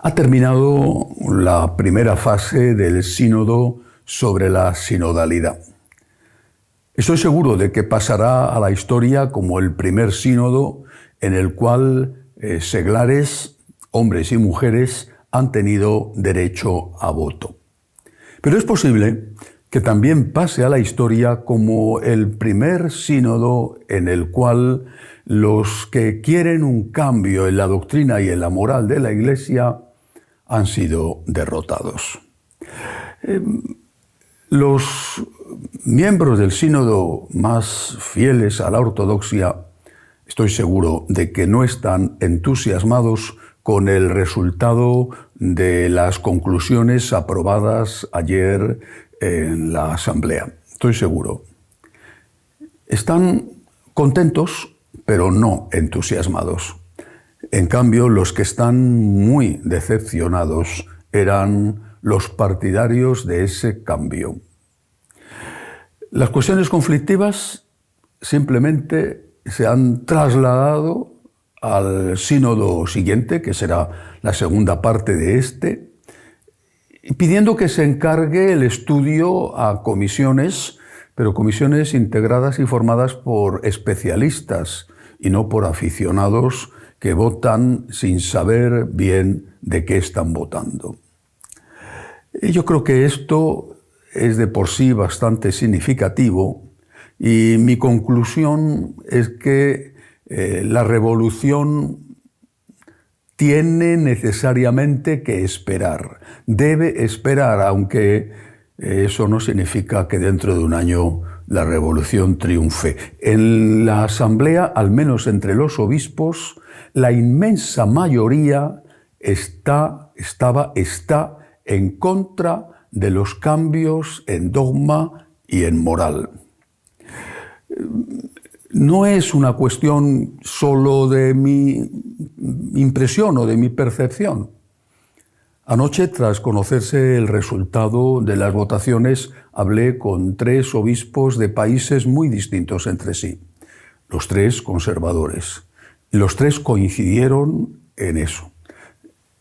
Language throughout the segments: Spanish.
Ha terminado la primera fase del sínodo sobre la sinodalidad. Estoy seguro de que pasará a la historia como el primer sínodo en el cual seglares, hombres y mujeres, han tenido derecho a voto. Pero es posible que también pase a la historia como el primer sínodo en el cual los que quieren un cambio en la doctrina y en la moral de la Iglesia han sido derrotados. Los miembros del sínodo más fieles a la ortodoxia, estoy seguro de que no están entusiasmados con el resultado de las conclusiones aprobadas ayer en la asamblea. Estoy seguro. Están contentos, pero no entusiasmados. En cambio, los que están muy decepcionados eran los partidarios de ese cambio. Las cuestiones conflictivas simplemente se han trasladado al sínodo siguiente, que será la segunda parte de este, pidiendo que se encargue el estudio a comisiones, pero comisiones integradas y formadas por especialistas y no por aficionados que votan sin saber bien de qué están votando. Yo creo que esto es de por sí bastante significativo y mi conclusión es que la revolución tiene necesariamente que esperar, debe esperar, aunque eso no significa que dentro de un año la revolución triunfe. En la asamblea, al menos entre los obispos, la inmensa mayoría está en contra de los cambios en dogma y en moral. No es una cuestión solo de mi impresión o de mi percepción. Anoche, tras conocerse el resultado de las votaciones, hablé con 3 obispos de países muy distintos entre sí, los 3 conservadores. Los 3 coincidieron en eso.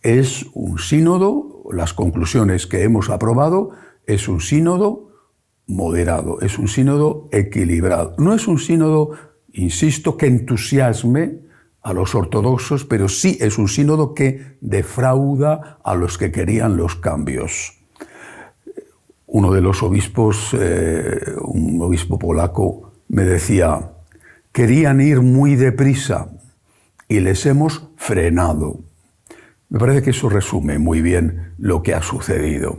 Es un sínodo, las conclusiones que hemos aprobado, es un sínodo moderado, es un sínodo equilibrado. No es un sínodo, insisto, que entusiasme a los ortodoxos, pero sí es un sínodo que defrauda a los que querían los cambios. Uno de los obispos, un obispo polaco, me decía, querían ir muy deprisa y les hemos frenado. Me parece que eso resume muy bien lo que ha sucedido.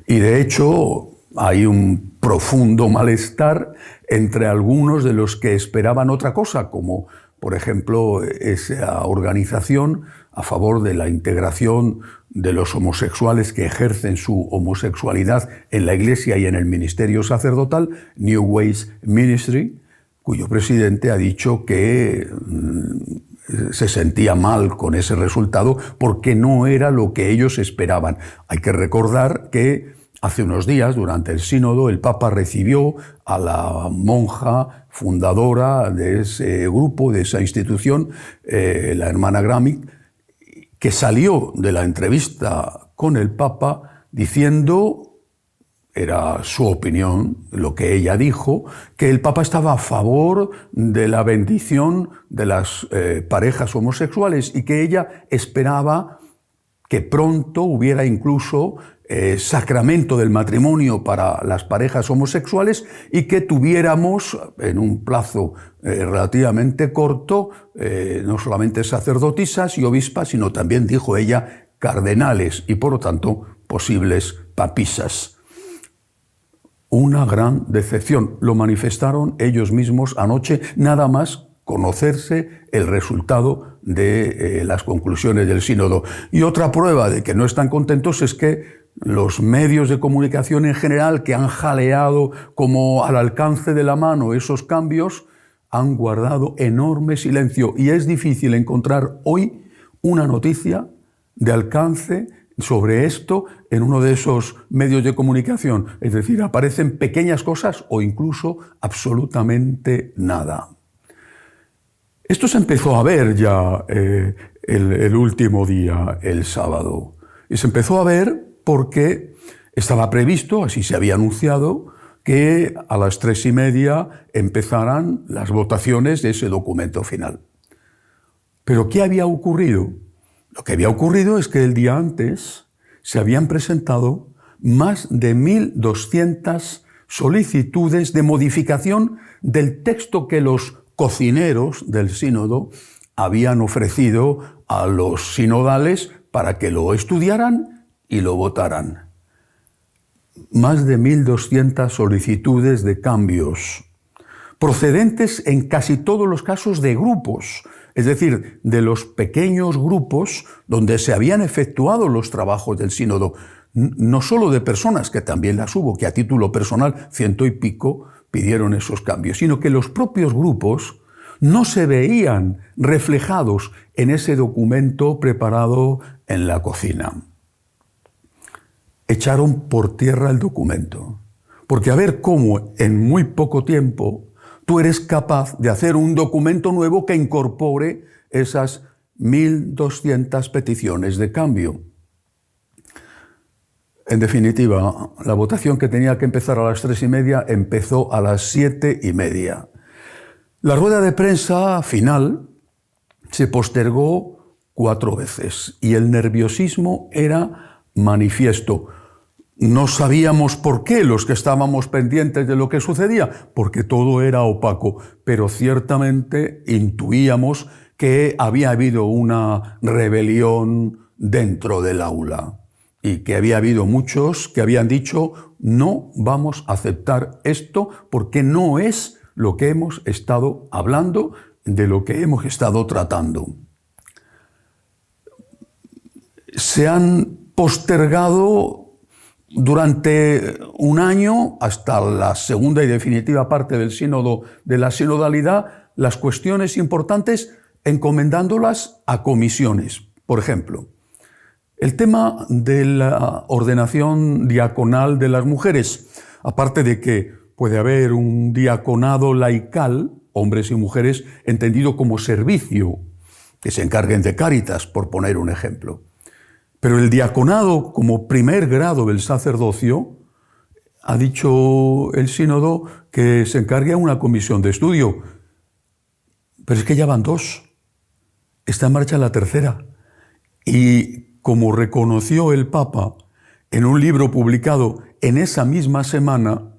Y de hecho hay un profundo malestar entre algunos de los que esperaban otra cosa, como por ejemplo esa organización a favor de la integración de los homosexuales que ejercen su homosexualidad en la Iglesia y en el ministerio sacerdotal, New Ways Ministry, cuyo presidente ha dicho que se sentía mal con ese resultado porque no era lo que ellos esperaban. Hay que recordar que hace unos días, durante el sínodo, el Papa recibió a la monja fundadora de ese grupo, de esa institución, la hermana Gramick, que salió de la entrevista con el Papa diciendo, era su opinión, lo que ella dijo, que el Papa estaba a favor de la bendición de las parejas homosexuales y que ella esperaba que pronto hubiera incluso sacramento del matrimonio para las parejas homosexuales y que tuviéramos en un plazo relativamente corto no solamente sacerdotisas y obispas, sino también, dijo ella, cardenales y por lo tanto posibles papisas. Una gran decepción. Lo manifestaron ellos mismos anoche, nada más conocerse el resultado de las conclusiones del sínodo. Y otra prueba de que no están contentos es que los medios de comunicación en general, que han jaleado como al alcance de la mano esos cambios, han guardado enorme silencio. Y es difícil encontrar hoy una noticia de alcance sobre esto en uno de esos medios de comunicación. Es decir, aparecen pequeñas cosas o incluso absolutamente nada. Esto se empezó a ver ya el último día, el sábado. Y se empezó a ver porque estaba previsto, así se había anunciado, que a las 3:30 empezaran las votaciones de ese documento final. ¿Pero qué había ocurrido? Lo que había ocurrido es que el día antes se habían presentado más de 1.200 solicitudes de modificación del texto que los cocineros del sínodo habían ofrecido a los sinodales para que lo estudiaran y lo votaran. Más de 1.200 solicitudes de cambios, procedentes en casi todos los casos de grupos, es decir, de los pequeños grupos donde se habían efectuado los trabajos del sínodo, no solo de personas, que también las hubo, que a título personal 100 y pico pidieron esos cambios, sino que los propios grupos no se veían reflejados en ese documento preparado en la cocina. Echaron por tierra el documento, porque a ver cómo en muy poco tiempo tú eres capaz de hacer un documento nuevo que incorpore esas 1.200 peticiones de cambio. En definitiva, la votación que tenía que empezar a las 3:30 empezó a las 7:30. La rueda de prensa final se postergó 4 veces y el nerviosismo era manifiesto. No sabíamos por qué los que estábamos pendientes de lo que sucedía, porque todo era opaco, pero ciertamente intuíamos que había habido una rebelión dentro del aula y que había habido muchos que habían dicho no vamos a aceptar esto porque no es lo que hemos estado hablando, de lo que hemos estado tratando. Se han postergado durante un año, hasta la segunda y definitiva parte del sínodo, de la sinodalidad, las cuestiones importantes encomendándolas a comisiones. Por ejemplo, el tema de la ordenación diaconal de las mujeres, aparte de que puede haber un diaconado laical, hombres y mujeres, entendido como servicio, que se encarguen de Cáritas, por poner un ejemplo. Pero el diaconado, como primer grado del sacerdocio, ha dicho el sínodo que se encargue a una comisión de estudio. Pero es que ya van 2. Está en marcha la tercera. Y como reconoció el Papa en un libro publicado en esa misma semana,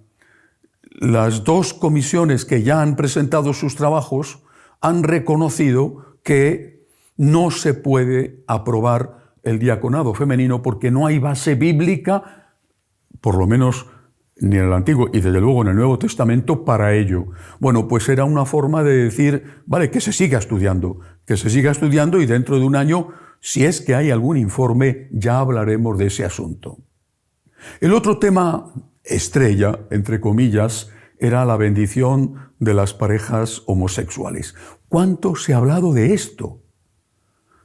las 2 comisiones que ya han presentado sus trabajos han reconocido que no se puede aprobar el diaconado femenino porque no hay base bíblica, por lo menos ni en el Antiguo y desde luego en el Nuevo Testamento, para ello. Bueno, pues era una forma de decir, vale, que se siga estudiando y dentro de un año, si es que hay algún informe, ya hablaremos de ese asunto. El otro tema estrella, entre comillas, era la bendición de las parejas homosexuales. ¿Cuánto se ha hablado de esto?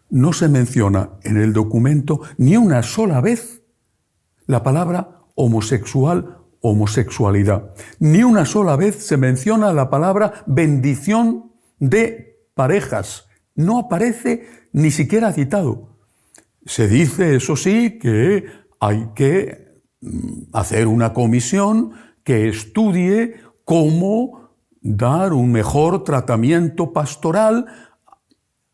No se menciona en el documento ni una sola vez la palabra homosexual, homosexualidad. Ni una sola vez se menciona la palabra bendición de parejas. No aparece ni siquiera citado. Se dice, eso sí, que hay que hacer una comisión que estudie cómo dar un mejor tratamiento pastoral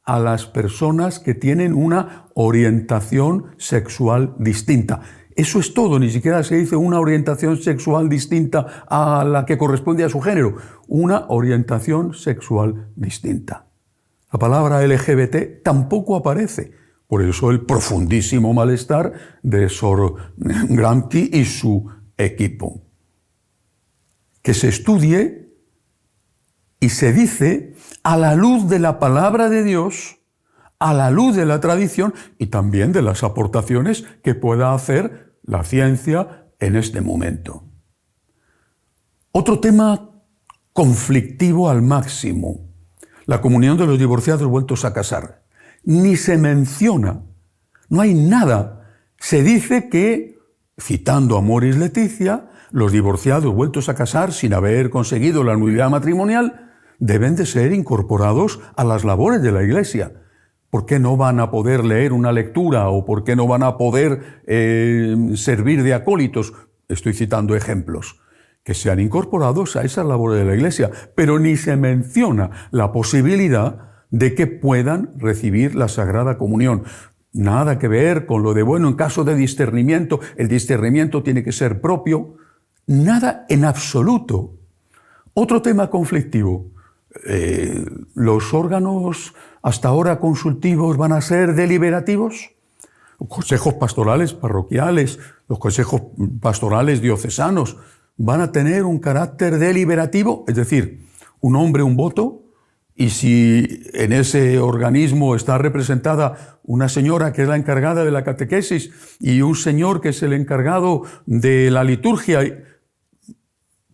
a las personas que tienen una orientación sexual distinta. Eso es todo, ni siquiera se dice una orientación sexual distinta a la que corresponde a su género, una orientación sexual distinta. La palabra LGBT tampoco aparece, por eso el profundísimo malestar de Sor Gramsci y su equipo. Que se estudie y se dice a la luz de la palabra de Dios, a la luz de la tradición y también de las aportaciones que pueda hacer la ciencia en este momento. Otro tema conflictivo al máximo, la comunión de los divorciados vueltos a casar. Ni se menciona, no hay nada. Se dice que, citando a Amoris Laetitia, los divorciados vueltos a casar sin haber conseguido la nulidad matrimonial deben de ser incorporados a las labores de la Iglesia. ¿Por qué no van a poder leer una lectura o por qué no van a poder servir de acólitos? Estoy citando ejemplos que sean incorporados a esa labor de la Iglesia, pero ni se menciona la posibilidad de que puedan recibir la Sagrada Comunión. Nada que ver con lo de, bueno, en caso de discernimiento, el discernimiento tiene que ser propio. Nada en absoluto. Otro tema conflictivo. ¿Los órganos hasta ahora consultivos van a ser deliberativos? Los consejos pastorales parroquiales, los consejos pastorales diocesanos, ¿van a tener un carácter deliberativo? Es decir, un hombre, un voto, y si en ese organismo está representada una señora que es la encargada de la catequesis y un señor que es el encargado de la liturgia,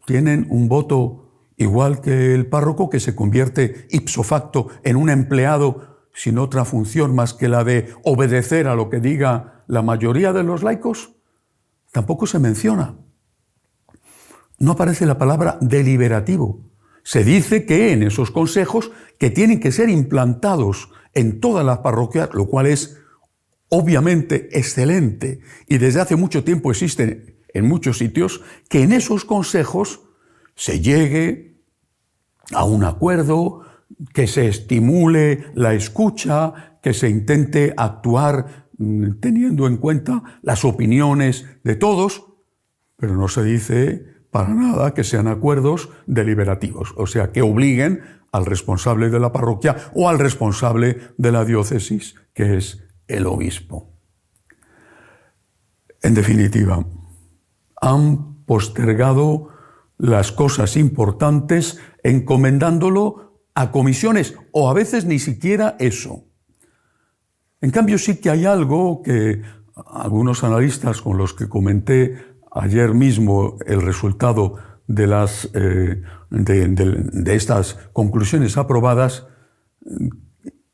tienen un voto igual que el párroco, que se convierte ipso facto en un empleado sin otra función más que la de obedecer a lo que diga la mayoría de los laicos. Tampoco se menciona. No aparece la palabra deliberativo. Se dice que en esos consejos, que tienen que ser implantados en todas las parroquias, lo cual es obviamente excelente, y desde hace mucho tiempo existen en muchos sitios, que en esos consejos se llegue a un acuerdo, que se estimule la escucha, que se intente actuar teniendo en cuenta las opiniones de todos, pero no se dice para nada que sean acuerdos deliberativos, o sea, que obliguen al responsable de la parroquia o al responsable de la diócesis, que es el obispo. En definitiva, han postergado las cosas importantes encomendándolo a comisiones, o a veces ni siquiera eso. En cambio, sí que hay algo que algunos analistas con los que comenté ayer mismo el resultado de estas conclusiones aprobadas,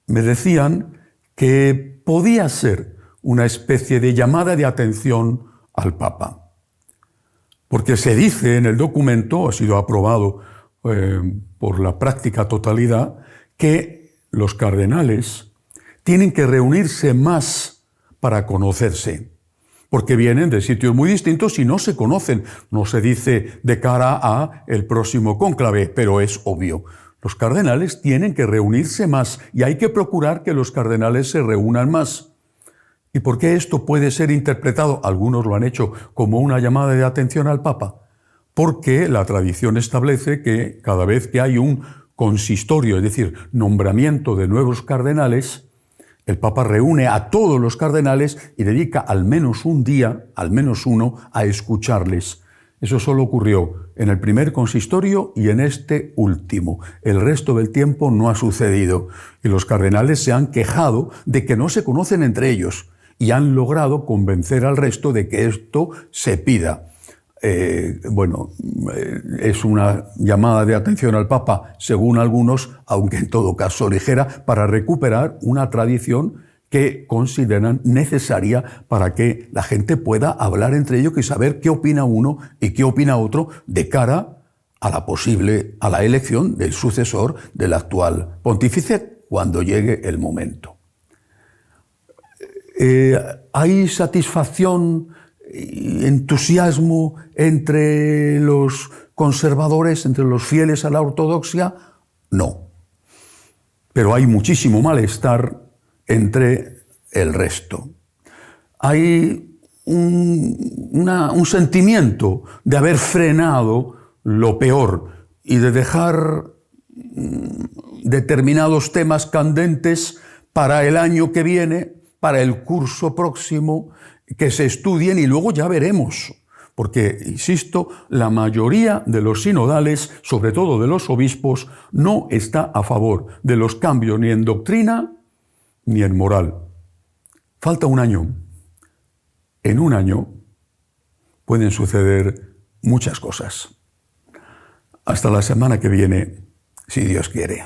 me decían que podía ser una especie de llamada de atención al Papa. Porque se dice en el documento, ha sido aprobado por la práctica totalidad, que los cardenales tienen que reunirse más para conocerse, porque vienen de sitios muy distintos y no se conocen. No se dice de cara a el próximo cónclave, pero es obvio. Los cardenales tienen que reunirse más y hay que procurar que los cardenales se reúnan más. ¿Y por qué esto puede ser interpretado, algunos lo han hecho, como una llamada de atención al Papa? Porque la tradición establece que cada vez que hay un consistorio, es decir, nombramiento de nuevos cardenales, el Papa reúne a todos los cardenales y dedica al menos un día, al menos uno, a escucharles. Eso solo ocurrió en el primer consistorio y en este último. El resto del tiempo no ha sucedido. Y los cardenales se han quejado de que no se conocen entre ellos y han logrado convencer al resto de que esto se pida. Es una llamada de atención al Papa, según algunos, aunque en todo caso ligera, para recuperar una tradición que consideran necesaria para que la gente pueda hablar entre ellos y saber qué opina uno y qué opina otro de cara a la elección del sucesor del actual pontífice cuando llegue el momento. ¿Hay satisfacción y entusiasmo entre los conservadores, entre los fieles a la ortodoxia? No. Pero hay muchísimo malestar entre el resto. Hay un sentimiento de haber frenado lo peor y de dejar determinados temas candentes para el año que viene, para el curso próximo, que se estudien y luego ya veremos. Porque, insisto, la mayoría de los sinodales, sobre todo de los obispos, no está a favor de los cambios ni en doctrina ni en moral. Falta un año. En un año pueden suceder muchas cosas. Hasta la semana que viene, si Dios quiere.